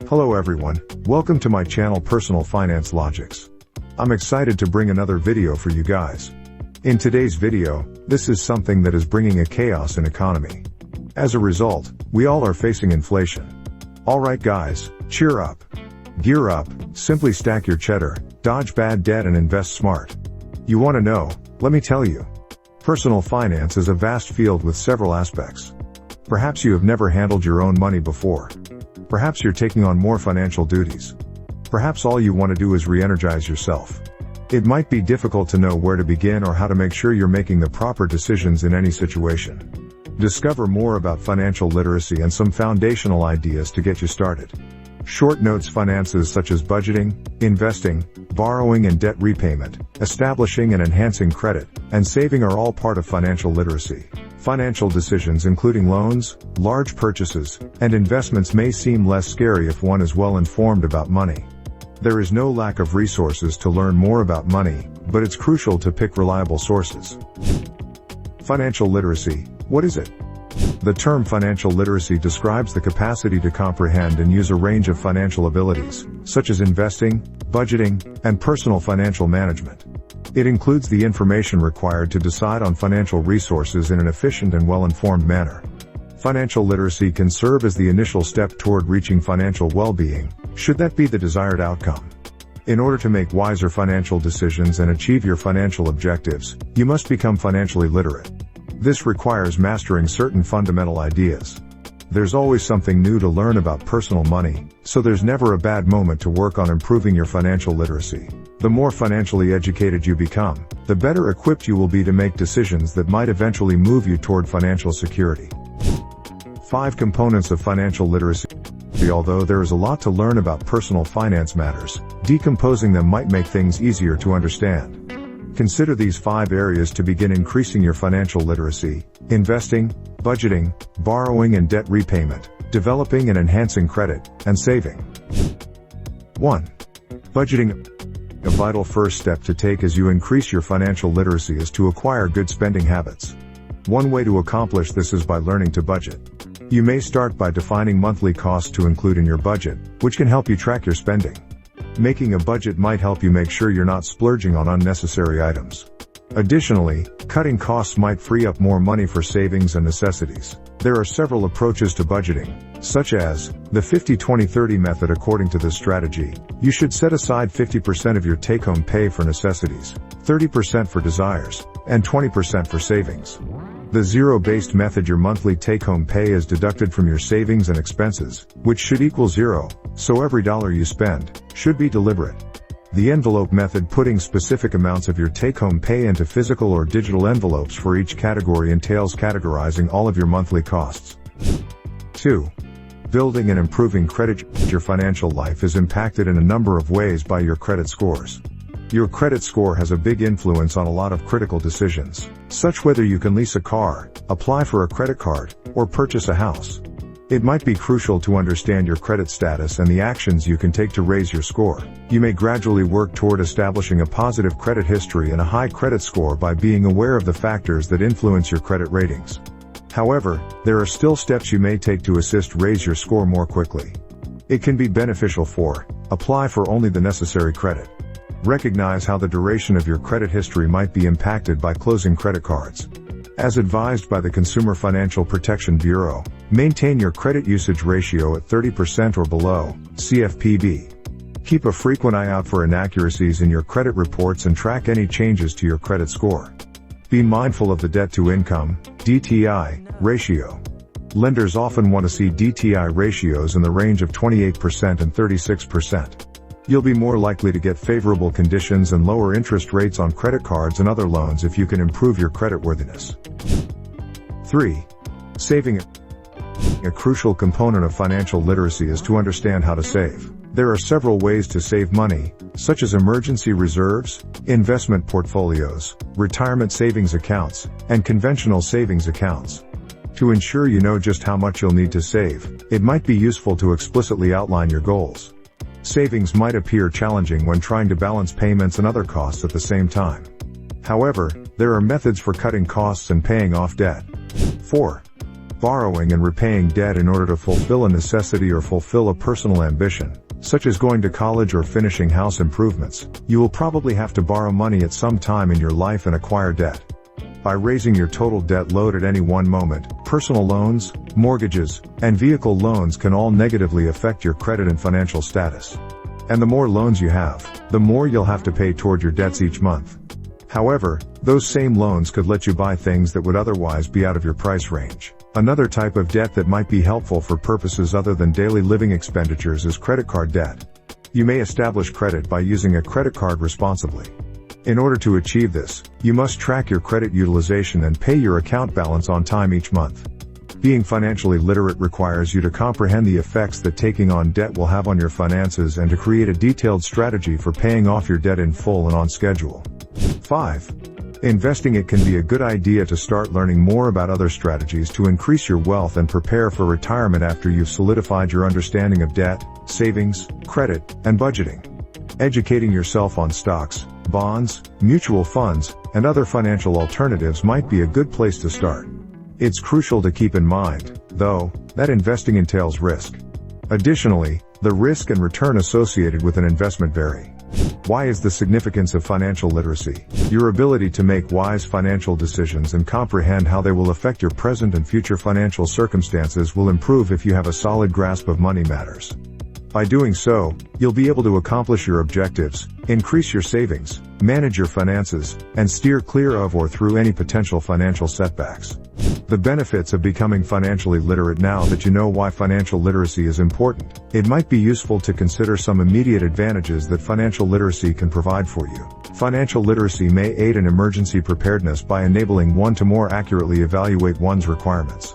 Hello everyone, welcome to my channel Personal Finance Logics. I'm excited to bring another video for you guys. In today's video, this is something that is bringing a chaos in economy. As a result, we all are facing inflation. Alright guys, cheer up. Gear up, simply stack your cheddar, dodge bad debt and invest smart. You want to know? Let me tell you. Personal finance is a vast field with several aspects. Perhaps you have never handled your own money before. Perhaps you're taking on more financial duties. Perhaps all you want to do is re-energize yourself. It might be difficult to know where to begin or how to make sure you're making the proper decisions in any situation. Discover more about financial literacy and some foundational ideas to get you started. Short notes: finances such as budgeting, investing, borrowing and debt repayment, establishing and enhancing credit, and saving are all part of financial literacy. Financial decisions including loans, large purchases, and investments may seem less scary if one is well informed about money. There is no lack of resources to learn more about money, but it's crucial to pick reliable sources. Financial literacy, what is it? The term financial literacy describes the capacity to comprehend and use a range of financial abilities, such as investing, budgeting, and personal financial management. It includes the information required to decide on financial resources in an efficient and well-informed manner. Financial literacy can serve as the initial step toward reaching financial well-being, should that be the desired outcome. In order to make wiser financial decisions and achieve your financial objectives, you must become financially literate. This requires mastering certain fundamental ideas. There's always something new to learn about personal money, so there's never a bad moment to work on improving your financial literacy. The more financially educated you become, the better equipped you will be to make decisions that might eventually move you toward financial security. 5 components of financial literacy. Although there is a lot to learn about personal finance matters, decomposing them might make things easier to understand. Consider these 5 areas to begin increasing your financial literacy: investing, budgeting, borrowing and debt repayment, developing and enhancing credit, and saving. 1. Budgeting. A vital first step to take as you increase your financial literacy is to acquire good spending habits. One way to accomplish this is by learning to budget. You may start by defining monthly costs to include in your budget, which can help you track your spending. Making a budget might help you make sure you're not splurging on unnecessary items. Additionally, cutting costs might free up more money for savings and necessities. There are several approaches to budgeting, such as the 50-20-30 method. According to this strategy, you should set aside 50% of your take-home pay for necessities, 30% for desires, and 20% for savings. The zero-based method: your monthly take-home pay is deducted from your savings and expenses, which should equal zero, so every dollar you spend should be deliberate. The envelope method: putting specific amounts of your take-home pay into physical or digital envelopes for each category, entails categorizing all of your monthly costs. 2. Building and improving credit. Your financial life is impacted in a number of ways by your credit scores. Your credit score has a big influence on a lot of critical decisions, such whether you can lease a car, apply for a credit card, or purchase a house. It might be crucial to understand your credit status and the actions you can take to raise your score. You may gradually work toward establishing a positive credit history and a high credit score by being aware of the factors that influence your credit ratings. However, there are still steps you may take to assist raise your score more quickly. It can be beneficial for apply for only the necessary credit. Recognize how the duration of your credit history might be impacted by closing credit cards. As advised by the Consumer Financial Protection Bureau, maintain your credit usage ratio at 30% or below, CFPB. Keep a frequent eye out for inaccuracies in your credit reports and track any changes to your credit score. Be mindful of the debt-to-income, DTI, ratio. Lenders often want to see DTI ratios in the range of 28% and 36%. You'll be more likely to get favorable conditions and lower interest rates on credit cards and other loans if you can improve your creditworthiness. 3. Saving. A crucial component of financial literacy is to understand how to save. There are several ways to save money, such as emergency reserves, investment portfolios, retirement savings accounts, and conventional savings accounts. To ensure you know just how much you'll need to save, it might be useful to explicitly outline your goals. Savings might appear challenging when trying to balance payments and other costs at the same time. However, there are methods for cutting costs and paying off debt. 4. borrowing and repaying debt in order to fulfill a necessity or fulfill a personal ambition, such as going to college or finishing house improvements, you will probably have to borrow money at some time in your life and acquire debt. By raising your total debt load at any one moment, personal loans, mortgages, and vehicle loans can all negatively affect your credit and financial status. And the more loans you have, the more you'll have to pay toward your debts each month. However, those same loans could let you buy things that would otherwise be out of your price range. Another type of debt that might be helpful for purposes other than daily living expenditures is credit card debt. You may establish credit by using a credit card responsibly. In order to achieve this, you must track your credit utilization and pay your account balance on time each month. Being financially literate requires you to comprehend the effects that taking on debt will have on your finances and to create a detailed strategy for paying off your debt in full and on schedule. 5. Investing. It can be a good idea to start learning more about other strategies to increase your wealth and prepare for retirement after you've solidified your understanding of debt, savings, credit, and budgeting. Educating yourself on stocks, bonds, mutual funds, and other financial alternatives might be a good place to start. It's crucial to keep in mind, though, that investing entails risk. Additionally, the risk and return associated with an investment vary. Why is the significance of financial literacy? Your ability to make wise financial decisions and comprehend how they will affect your present and future financial circumstances will improve if you have a solid grasp of money matters. By doing so, you'll be able to accomplish your objectives, increase your savings, manage your finances, and steer clear of or through any potential financial setbacks. The benefits of becoming financially literate. Now that you know why financial literacy is important, it might be useful to consider some immediate advantages that financial literacy can provide for you. Financial literacy may aid in emergency preparedness by enabling one to more accurately evaluate one's requirements.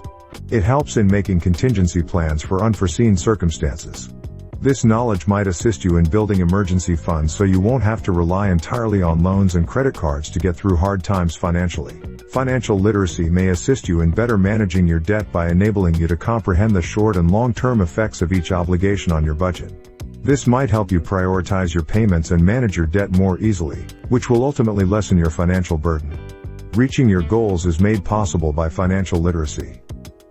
It helps in making contingency plans for unforeseen circumstances. This knowledge might assist you in building emergency funds so you won't have to rely entirely on loans and credit cards to get through hard times financially. Financial literacy may assist you in better managing your debt by enabling you to comprehend the short and long-term effects of each obligation on your budget. This might help you prioritize your payments and manage your debt more easily, which will ultimately lessen your financial burden. Reaching your goals is made possible by financial literacy.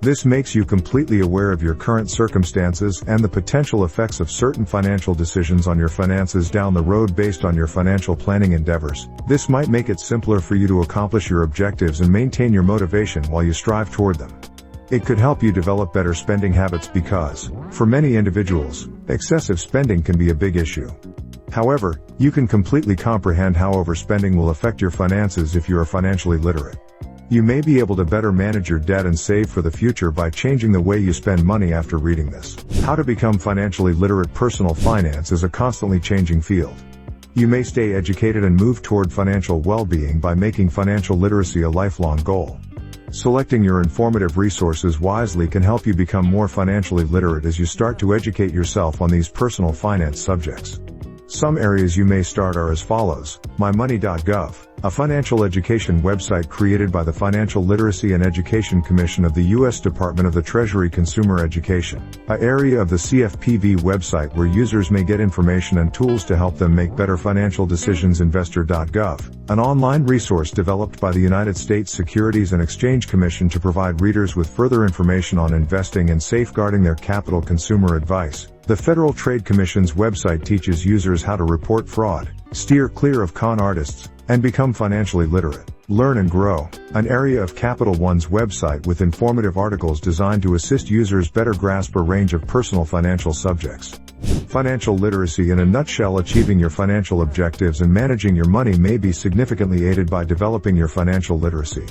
This makes you completely aware of your current circumstances and the potential effects of certain financial decisions on your finances down the road based on your financial planning endeavors. This might make it simpler for you to accomplish your objectives and maintain your motivation while you strive toward them. It could help you develop better spending habits because, for many individuals, excessive spending can be a big issue. However, you can completely comprehend how overspending will affect your finances if you are financially literate. You may be able to better manage your debt and save for the future by changing the way you spend money after reading this. How to become financially literate. Personal finance is a constantly changing field. You may stay educated and move toward financial well-being by making financial literacy a lifelong goal. Selecting your informative resources wisely can help you become more financially literate as you start to educate yourself on these personal finance subjects. Some areas you may start are as follows: mymoney.gov, a financial education website created by the Financial Literacy and Education Commission of the U.S. Department of the Treasury. Consumer Education, an area of the CFPB website where users may get information and tools to help them make better financial decisions. Investor.gov, an online resource developed by the United States Securities and Exchange Commission to provide readers with further information on investing and safeguarding their capital. Consumer Advice, the Federal Trade Commission's website teaches users how to report fraud, steer clear of con artists, and become financially literate. Learn and Grow, an area of Capital One's website with informative articles designed to assist users better grasp a range of personal financial subjects. Financial literacy in a nutshell. Achieving your financial objectives and managing your money may be significantly aided by developing your financial literacy.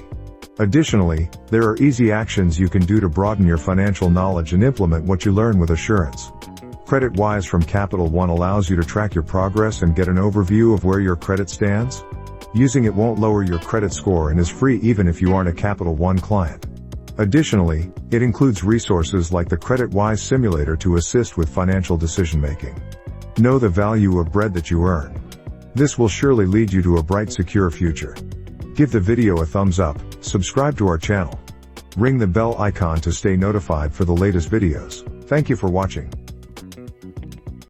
Additionally, there are easy actions you can do to broaden your financial knowledge and implement what you learn with assurance. Credit Wise from Capital One allows you to track your progress and get an overview of where your credit stands. Using it won't lower your credit score and is free even if you aren't a Capital One client. Additionally, it includes resources like the Credit Wise Simulator to assist with financial decision-making. Know the value of bread that you earn. This will surely lead you to a bright, secure future. Give the video a thumbs up, subscribe to our channel. Ring the bell icon to stay notified for the latest videos. Thank you for watching.